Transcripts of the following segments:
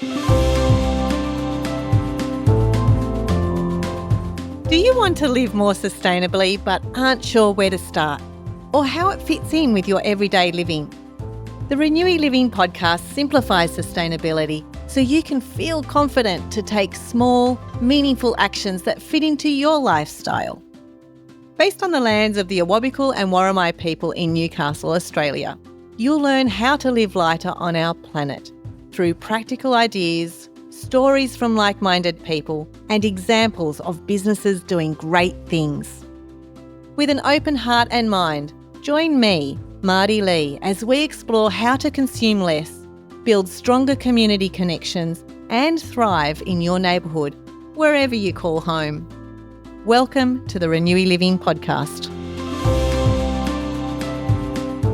Do you want to live more sustainably but aren't sure where to start or how it fits in with your everyday living? The ReNewy Living Podcast simplifies sustainability so you can feel confident to take small, meaningful actions that fit into your lifestyle. Based on the lands of the Awabakal and Worimi people in Newcastle, Australia, you'll learn how to live lighter on our planet through practical ideas, stories from like-minded people, and examples of businesses doing great things. With an open heart and mind, join me, Marty Lee, as we explore how to consume less, build stronger community connections, and thrive in your neighbourhood, wherever you call home. Welcome to the ReNewy Living Podcast.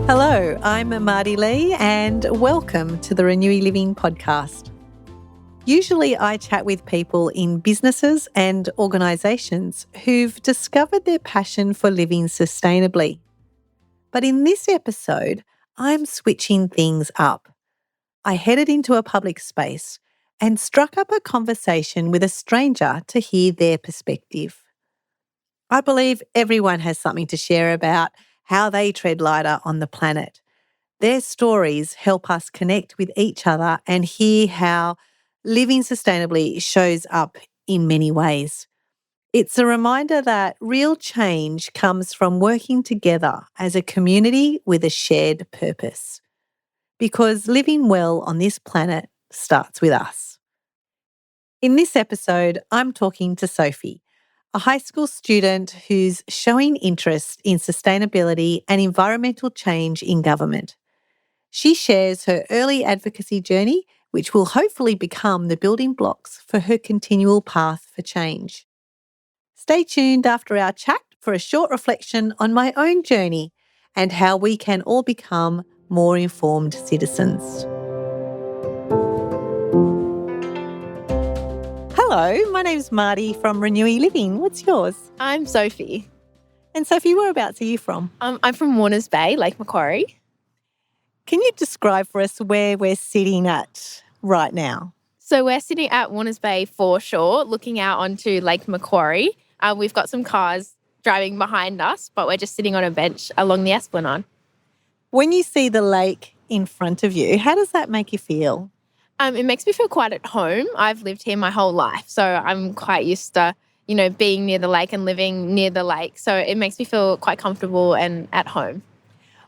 Hello, I'm Marty Lee, and welcome to the ReNewy Living Podcast. Usually I chat with people in businesses and organisations who've discovered their passion for living sustainably. But in this episode, I'm switching things up. I headed into a public space and struck up a conversation with a stranger to hear their perspective. I believe everyone has something to share about how they tread lighter on the planet. Their stories help us connect with each other and hear how living sustainably shows up in many ways. It's a reminder that real change comes from working together as a community with a shared purpose. Because living well on this planet starts with us. In this episode, I'm talking to Sophie, a high school student who's showing interest in sustainability and environmental change in government. She shares her early advocacy journey, which will hopefully become the building blocks for her continual path for change. Stay tuned after our chat for a short reflection on my own journey and how we can all become more informed citizens. Hello, my name's Marty from ReNewy Living. What's yours? I'm Sophie. And Sophie, whereabouts are you from? I'm from Warners Bay, Lake Macquarie. Can you describe for us where we're sitting at right now? So we're sitting at Warners Bay foreshore, looking out onto Lake Macquarie. We've got some cars driving behind us, but we're just sitting on a bench along the Esplanade. When you see the lake in front of you, how does that make you feel? It makes me feel quite at home. I've lived here my whole life, so I'm quite used to, being near the lake and living near the lake. So it makes me feel quite comfortable and at home.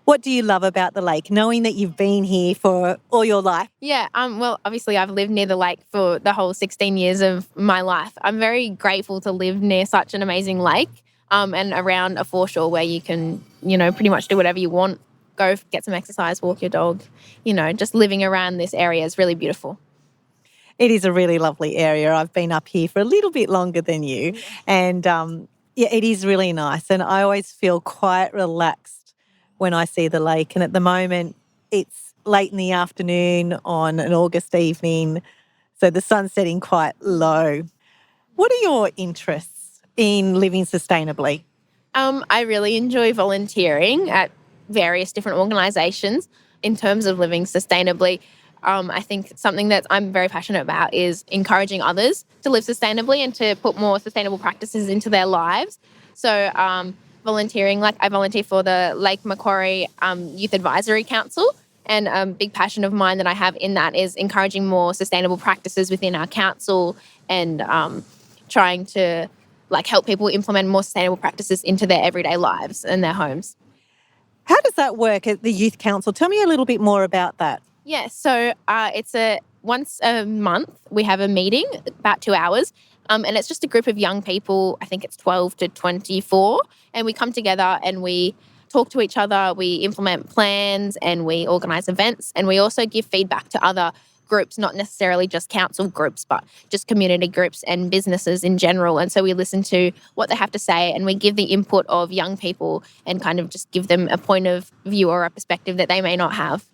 What do you love about the lake, knowing that you've been here for all your life? Yeah, well, obviously I've lived near the lake for the whole 16 years of my life. I'm very grateful to live near such an amazing lake and around a foreshore where you can, pretty much do whatever you want. Go get some exercise, walk your dog. Just living around this area is really beautiful. It is a really lovely area. I've been up here for a little bit longer than you. And it is really nice. And I always feel quite relaxed when I see the lake. And at the moment, it's late in the afternoon on an August evening, so the sun's setting quite low. What are your interests in living sustainably? I really enjoy volunteering at various different organisations in terms of living sustainably. I think something that I'm very passionate about is encouraging others to live sustainably and to put more sustainable practices into their lives. So volunteering, like I volunteer for the Lake Macquarie Youth Advisory Council, and a big passion of mine that I have in that is encouraging more sustainable practices within our council and trying to help people implement more sustainable practices into their everyday lives and their homes. How does that work at the Youth Council? Tell me a little bit more about that. Yeah, so it's once a month we have a meeting, about 2 hours, and it's just a group of young people, I think it's 12 to 24, and we come together and we talk to each other, we implement plans and we organise events, and we also give feedback to other groups, not necessarily just council groups, but just community groups and businesses in general. And so we listen to what they have to say and we give the input of young people and kind of just give them a point of view or a perspective that they may not have.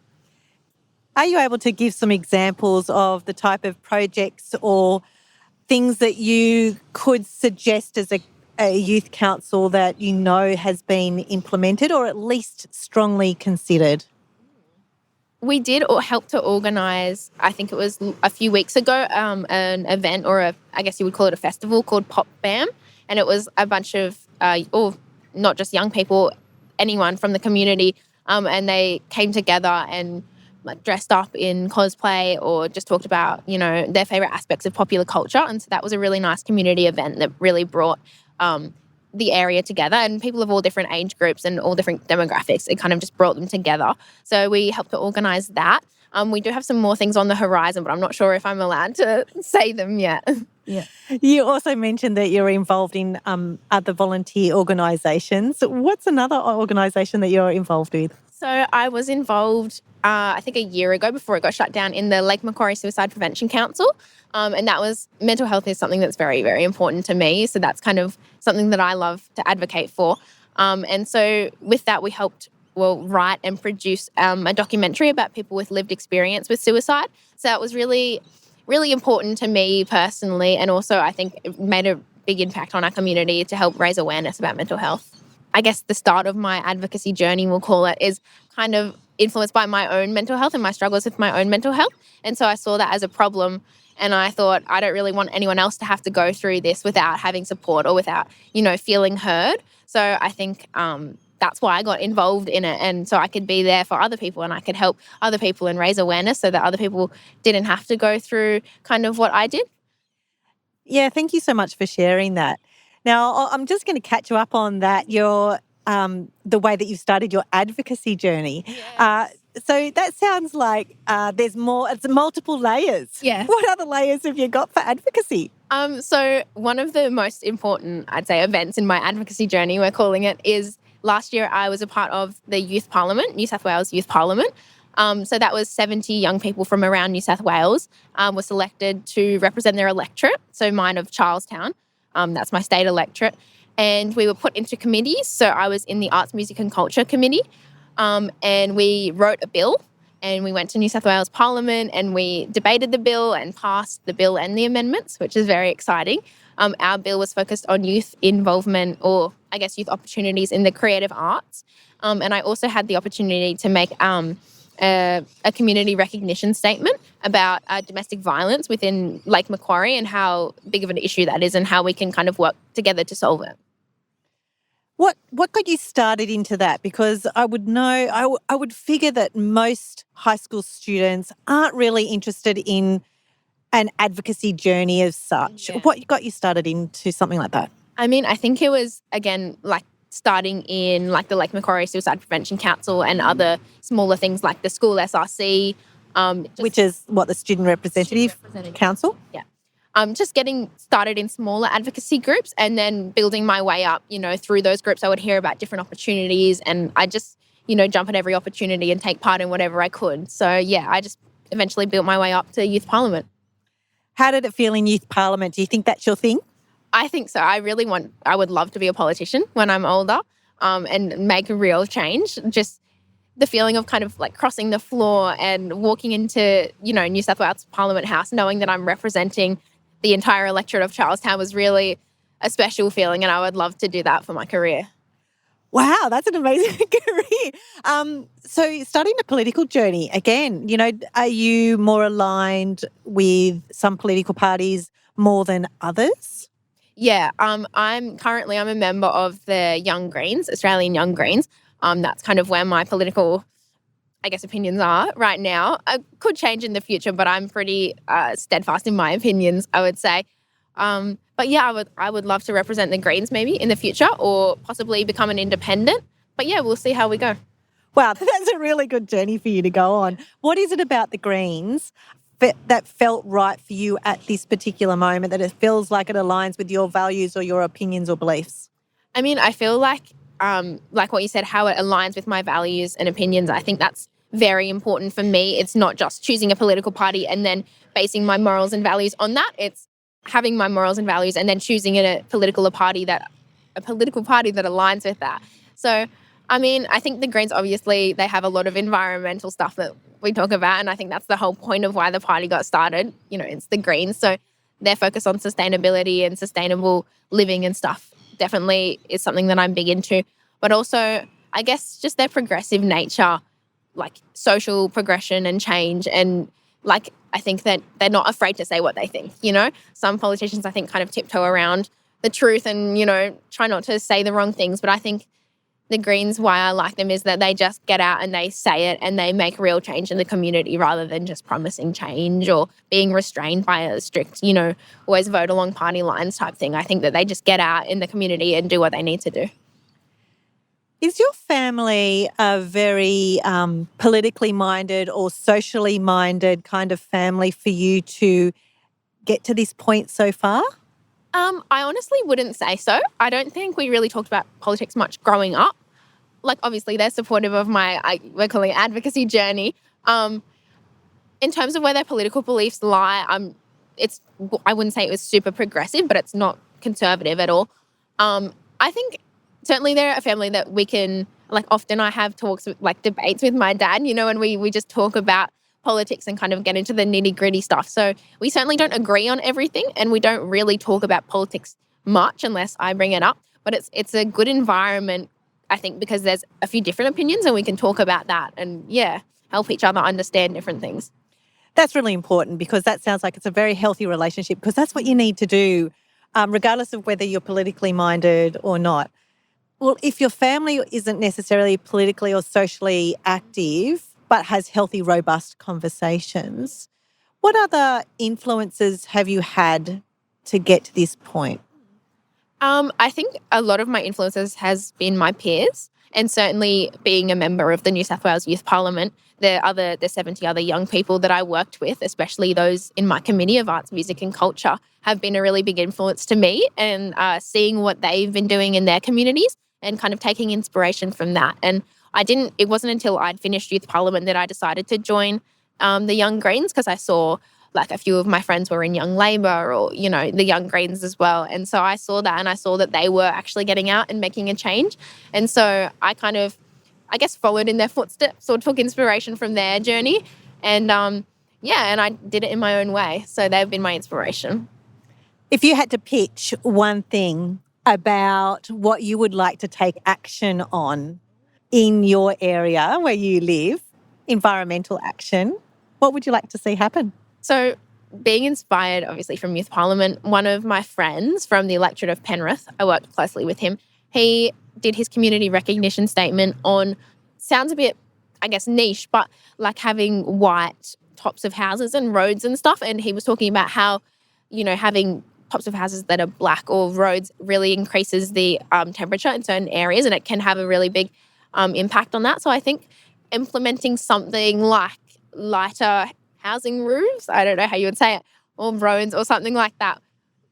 Are you able to give some examples of the type of projects or things that you could suggest as a youth council that you know has been implemented or at least strongly considered? We did or help to organise, I think it was a few weeks ago, an event or I guess you would call it a festival called Pop Bam. And it was a bunch of, or not just young people, anyone from the community. And they came together and like dressed up in cosplay or just talked about, their favourite aspects of popular culture. And so that was a really nice community event that really brought the area together, and people of all different age groups and all different demographics. It kind of just brought them together. So we helped to organise that. We do have some more things on the horizon, but I'm not sure if I'm allowed to say them yet. Yeah. You also mentioned that you're involved in other volunteer organisations. What's another organisation that you're involved with? So I was involved, I think a year ago before it got shut down, in the Macquarie Suicide Prevention Council. And that was, mental health is something that's very, very important to me. So that's kind of something that I love to advocate for. And so with that, we helped write and produce a documentary about people with lived experience with suicide. So that was really, really important to me personally. And also I think it made a big impact on our community to help raise awareness about mental health. I guess the start of my advocacy journey, we'll call it, is kind of influenced by my own mental health and my struggles with my own mental health. And so I saw that as a problem. And I thought, I don't really want anyone else to have to go through this without having support or without, feeling heard. So I think that's why I got involved in it. And so I could be there for other people and I could help other people and raise awareness so that other people didn't have to go through kind of what I did. Yeah, thank you so much for sharing that. Now, I'm just going to catch you up on that, the way that you started your advocacy journey. Yes. So that sounds like there's more, it's multiple layers. Yes. What other layers have you got for advocacy? So one of the most important, I'd say, events in my advocacy journey, we're calling it, is last year I was a part of the Youth Parliament, New South Wales Youth Parliament. So that was 70 young people from around New South Wales were selected to represent their electorate, so mine of Charlestown. That's my state electorate. And we were put into committees. So I was in the Arts, Music and Culture Committee. And we wrote a bill and we went to New South Wales Parliament and we debated the bill and passed the bill and the amendments, which is very exciting. Our bill was focused on youth involvement, or I guess youth opportunities in the creative arts. And I also had the opportunity to make a community recognition statement about domestic violence within Lake Macquarie and how big of an issue that is and how we can kind of work together to solve it. What got you started into that? Because I would know, I would figure that most high school students aren't really interested in an advocacy journey as such. Yeah. What got you started into something like that? I mean, I think it was, again, like starting in like the Lake Macquarie Suicide Prevention Council and other smaller things like the school SRC. Which is what, the Student Representative Council? Yeah. Just getting started in smaller advocacy groups and then building my way up, through those groups. I would hear about different opportunities and I just, jump at every opportunity and take part in whatever I could. So, yeah, I just eventually built my way up to Youth Parliament. How did it feel in Youth Parliament? Do you think that's your thing? I think so. I would love to be a politician when I'm older and make a real change. Just the feeling of kind of like crossing the floor and walking into, New South Wales Parliament House, knowing that I'm representing the entire electorate of Charlestown was really a special feeling, and I would love to do that for my career. Wow, that's an amazing career. So starting a political journey, again, are you more aligned with some political parties more than others? Yeah, I'm a member of the Young Greens, Australian Young Greens. That's kind of where my political, I guess, opinions are right now. I could change in the future, but I'm pretty steadfast in my opinions, I would say. But yeah, I would love to represent the Greens maybe in the future or possibly become an independent. But yeah, we'll see how we go. Wow, that's a really good journey for you to go on. What is it about the Greens that felt right for you at this particular moment, that it feels like it aligns with your values or your opinions or beliefs? I mean, I feel like what you said, how it aligns with my values and opinions, I think that's very important for me. It's not just choosing a political party and then basing my morals and values on that. It's having my morals and values and then choosing a political party that aligns with that. So, I mean, I think the Greens, obviously, they have a lot of environmental stuff that we talk about, and I think that's the whole point of why the party got started. It's the Greens. So their focus on sustainability and sustainable living and stuff definitely is something that I'm big into. But also, I guess, just their progressive nature like social progression and change. And like, I think that they're not afraid to say what they think, you know? Some politicians, I think, kind of tiptoe around the truth and, you know, try not to say the wrong things. But I think the Greens, why I like them is that they just get out and they say it and they make real change in the community rather than just promising change or being restrained by a strict, you know, always vote along party lines type thing. I think that they just get out in the community and do what they need to do. Is your family a very politically minded or socially minded kind of family for you to get to this point so far? I honestly wouldn't say so. I don't think we really talked about politics much growing up. Like, obviously, they're supportive of my, we're calling it advocacy journey. In terms of where their political beliefs lie, I wouldn't say it was super progressive, but it's not conservative at all. I think certainly they're a family that we can, like, often I have talks, like debates with my dad, you know, and we just talk about politics and kind of get into the nitty-gritty stuff. So we certainly don't agree on everything, and we don't really talk about politics much unless I bring it up. But it's a good environment, I think, because there's a few different opinions and we can talk about that and, yeah, help each other understand different things. That's really important because that sounds like it's a very healthy relationship, because that's what you need to do, regardless of whether you're politically minded or not. Well, if your family isn't necessarily politically or socially active but has healthy, robust conversations, what other influences have you had to get to this point? I think a lot of my influences has been my peers, and certainly being a member of the New South Wales Youth Parliament. The 70 other young people that I worked with, especially those in my Committee of Arts, Music and Culture, have been a really big influence to me, and seeing what they've been doing in their communities and kind of taking inspiration from that. And it wasn't until I'd finished Youth Parliament that I decided to join the Young Greens, because I saw like a few of my friends were in Young Labor or, you know, the Young Greens as well. And so I saw that, and I saw that they were actually getting out and making a change. And so I kind of, I guess, followed in their footsteps or took inspiration from their journey. And and I did it in my own way. So they've been my inspiration. If you had to pitch one thing about what you would like to take action on in your area where you live, environmental action, what would you like to see happen? So being inspired, obviously, from Youth Parliament, one of my friends from the electorate of Penrith, I worked closely with him, he did his community recognition statement on, sounds a bit, I guess, niche, but like having white tops of houses and roads and stuff. And he was talking about how, you know, having tops of houses that are black or roads really increases the temperature in certain areas, and it can have a really big impact on that. So I think implementing something like lighter housing roofs, I don't know how you would say it, or roads or something like that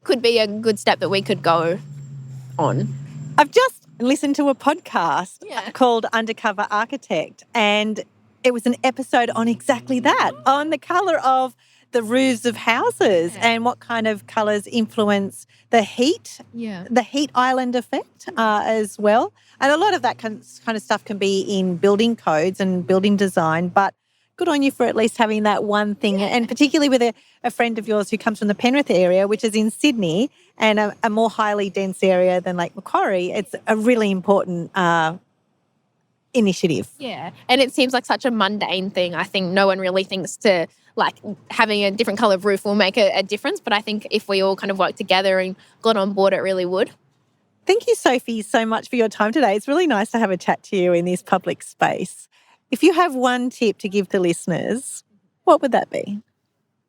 could be a good step that we could go on. I've just listened to a podcast called Undercover Architect, and it was an episode on exactly that, on the colour of the roofs of houses and what kind of colours influence the heat island effect as well. And a lot of that kind of stuff can be in building codes and building design, but good on you for at least having that one thing, and particularly with a friend of yours who comes from the Penrith area, which is in Sydney, and a more highly dense area than like Macquarie. It's a really important initiative. Yeah, and it seems like such a mundane thing. I think no one really thinks to, like, having a different colour of roof will make a difference, but I think if we all kind of work together and got on board, it really would. Thank you, Sophie, so much for your time today. It's really nice to have a chat to you in this public space. If you have one tip to give to listeners, what would that be?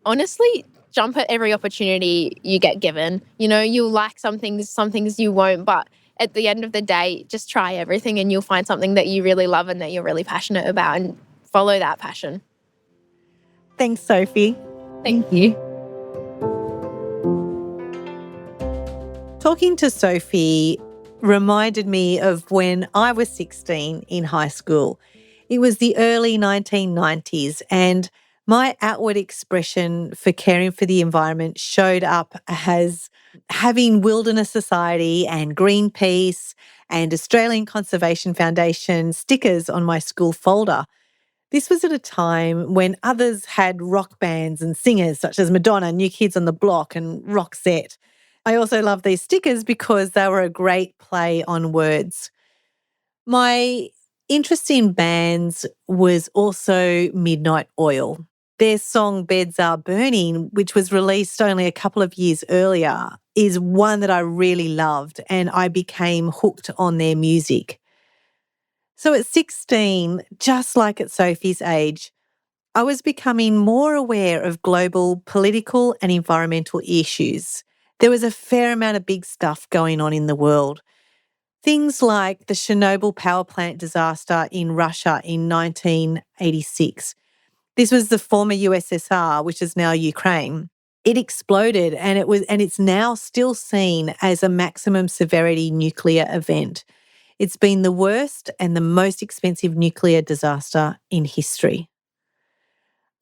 Honestly, jump at every opportunity you get given. You know, you'll like some things you won't, but at the end of the day, just try everything and you'll find something that you really love and that you're really passionate about, and follow that passion. Thanks, Sophie. Thank you. Talking to Sophie reminded me of when I was 16 in high school. It was the early 1990s, and my outward expression for caring for the environment showed up as having Wilderness Society and Greenpeace and Australian Conservation Foundation stickers on my school folder. This was at a time when others had rock bands and singers such as Madonna, New Kids on the Block and Roxette. I also love these stickers because they were a great play on words. My Interesting bands was also Midnight Oil. Their song Beds Are Burning, which was released only a couple of years earlier, is one that I really loved and I became hooked on their music. So at 16, just like at Sophie's age, I was becoming more aware of global political and environmental issues. There was a fair amount of big stuff going on in the world. Things like the Chernobyl power plant disaster in Russia in 1986. This was the former USSR, which is now Ukraine. It exploded and it's now still seen as a maximum severity nuclear event. It's been the worst and the most expensive nuclear disaster in history.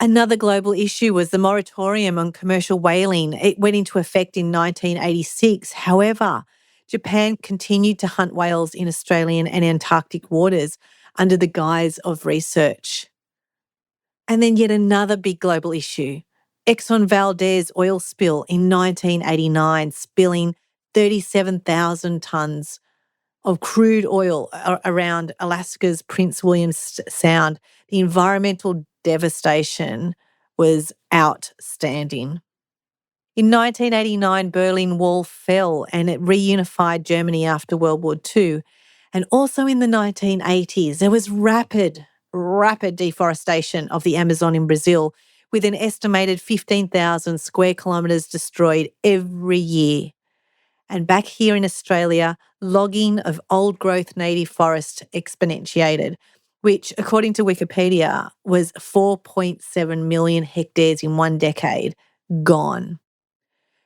Another global issue was the moratorium on commercial whaling. It went into effect in 1986. However, Japan continued to hunt whales in Australian and Antarctic waters under the guise of research. And then yet another big global issue, Exxon Valdez oil spill in 1989, spilling 37,000 tonnes of crude oil around Alaska's Prince William Sound. The environmental devastation was outstanding. In 1989, Berlin Wall fell and it reunified Germany after World War II. And also in the 1980s, there was rapid deforestation of the Amazon in Brazil, with an estimated 15,000 square kilometres destroyed every year. And back here in Australia, logging of old-growth native forest exponentiated, which, according to Wikipedia, was 4.7 million hectares in one decade gone.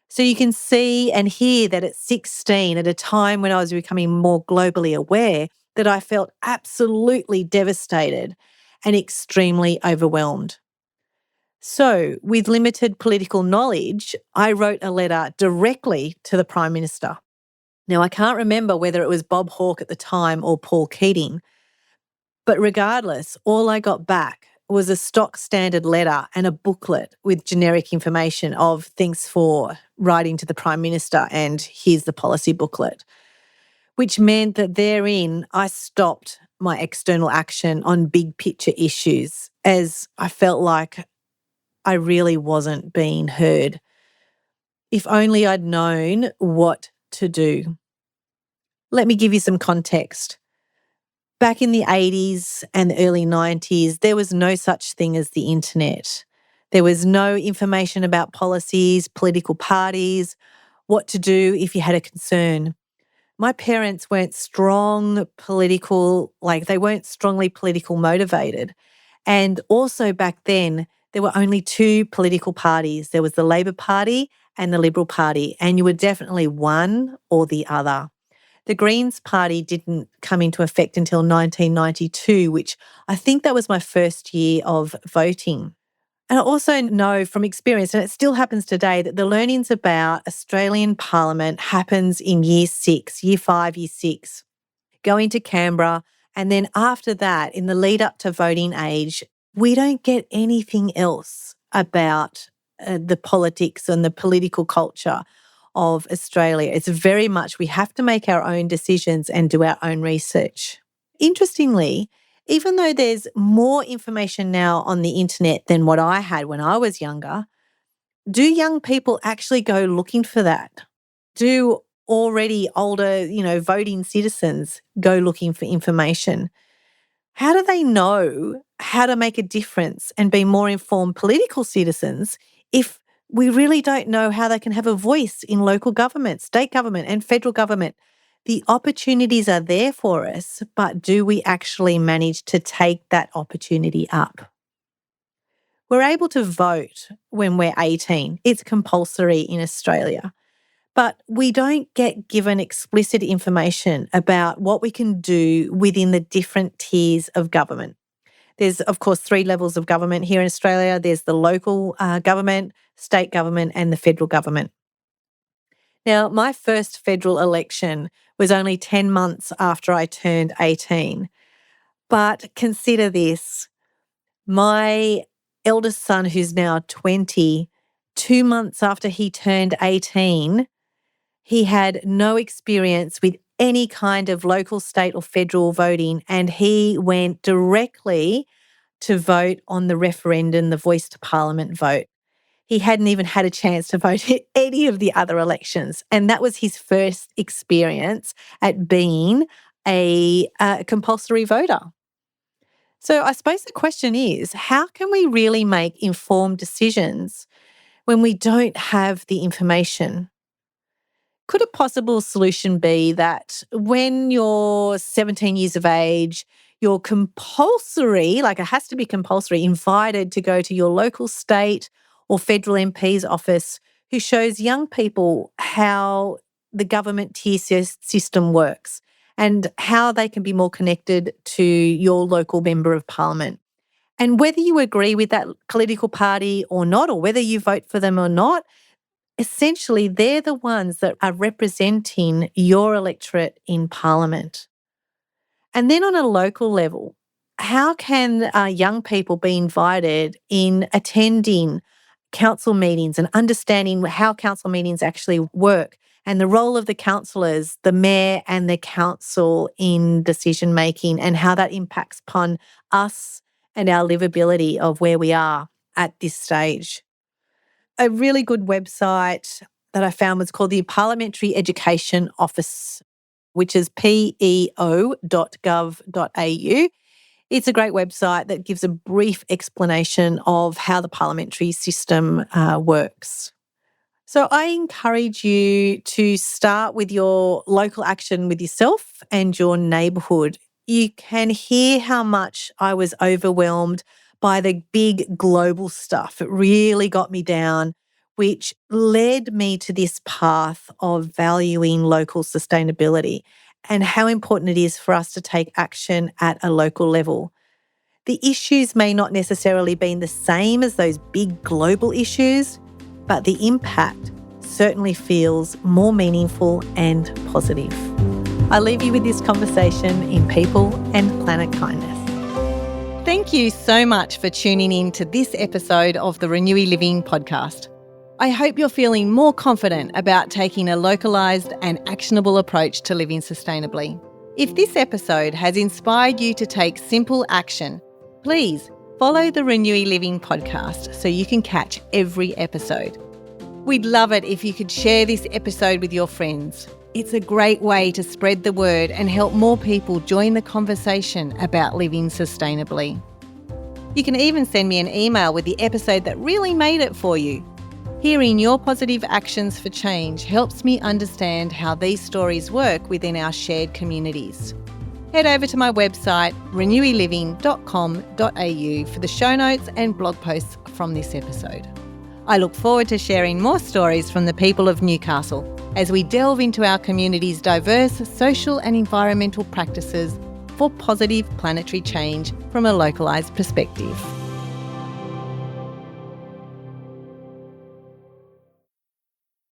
So you can see and hear that at 16, at a time when I was becoming more globally aware, that I felt absolutely devastated and extremely overwhelmed. So, with limited political knowledge, I wrote a letter directly to the Prime Minister. Now, I can't remember whether it was Bob Hawke at the time or Paul Keating, but regardless, all I got back was a stock standard letter and a booklet with generic information of thanks for writing to the Prime Minister and here's the policy booklet, which meant that therein I stopped my external action on big picture issues as I felt like I really wasn't being heard. If only I'd known what to do. Let me give you some context. Back in the 80s and the early 90s, there was no such thing as the internet. There was no information about policies, political parties, what to do if you had a concern. My parents weren't they weren't strongly political motivated. And also back then, there were only two political parties. There was the Labor Party and the Liberal Party, and you were definitely one or the other. The Greens Party didn't come into effect until 1992, which I think that was my first year of voting. And I also know from experience, and it still happens today, that the learnings about Australian Parliament happens in year 5, year 6, going to Canberra. And then after that, in the lead up to voting age, we don't get anything else about the politics and the political culture of Australia. It's very much we have to make our own decisions and do our own research. Interestingly, even though there's more information now on the internet than what I had when I was younger, do young people actually go looking for that? Do already older, voting citizens go looking for information? How do they know how to make a difference and be more informed political citizens if we really don't know how they can have a voice in local government, state government and federal government? The opportunities are there for us, but do we actually manage to take that opportunity up? We're able to vote when we're 18. It's compulsory in Australia. But we don't get given explicit information about what we can do within the different tiers of government. There's, of course, 3 levels of government here in Australia. There's the local government, state government and the federal government. Now, my first federal election was only 10 months after I turned 18. But consider this. My eldest son, who's now 20, 2 months after he turned 18, he had no experience with any kind of local, state or federal voting, and he went directly to vote on the referendum, the Voice to Parliament vote. He hadn't even had a chance to vote in any of the other elections. And that was his first experience at being a compulsory voter. So I suppose the question is, how can we really make informed decisions when we don't have the information? Could a possible solution be that when you're 17 years of age, you're compulsory, like it has to be compulsory, invited to go to your local, state or federal MP's office who shows young people how the government tier system works and how they can be more connected to your local member of parliament. And whether you agree with that political party or not, or whether you vote for them or not, essentially they're the ones that are representing your electorate in parliament. And then on a local level, how can young people be invited in attending council meetings and understanding how council meetings actually work and the role of the councillors, the mayor and the council in decision making and how that impacts upon us and our livability of where we are at this stage? A really good website that I found was called the Parliamentary Education Office, which is peo.gov.au. It's a great website that gives a brief explanation of how the parliamentary system works. So I encourage you to start with your local action with yourself and your neighbourhood. You can hear how much I was overwhelmed by the big global stuff. It really got me down, which led me to this path of valuing local sustainability and how important it is for us to take action at a local level. The issues may not necessarily be the same as those big global issues, but the impact certainly feels more meaningful and positive. I leave you with this conversation in people and planet kindness. Thank you so much for tuning in to this episode of the ReNewy Living Podcast. I hope you're feeling more confident about taking a localised and actionable approach to living sustainably. If this episode has inspired you to take simple action, please follow the ReNewy Living Podcast so you can catch every episode. We'd love it if you could share this episode with your friends. It's a great way to spread the word and help more people join the conversation about living sustainably. You can even send me an email with the episode that really made it for you. Hearing your positive actions for change helps me understand how these stories work within our shared communities. Head over to my website, renewyliving.com.au for the show notes and blog posts from this episode. I look forward to sharing more stories from the people of Newcastle as we delve into our community's diverse social and environmental practices for positive planetary change from a localised perspective.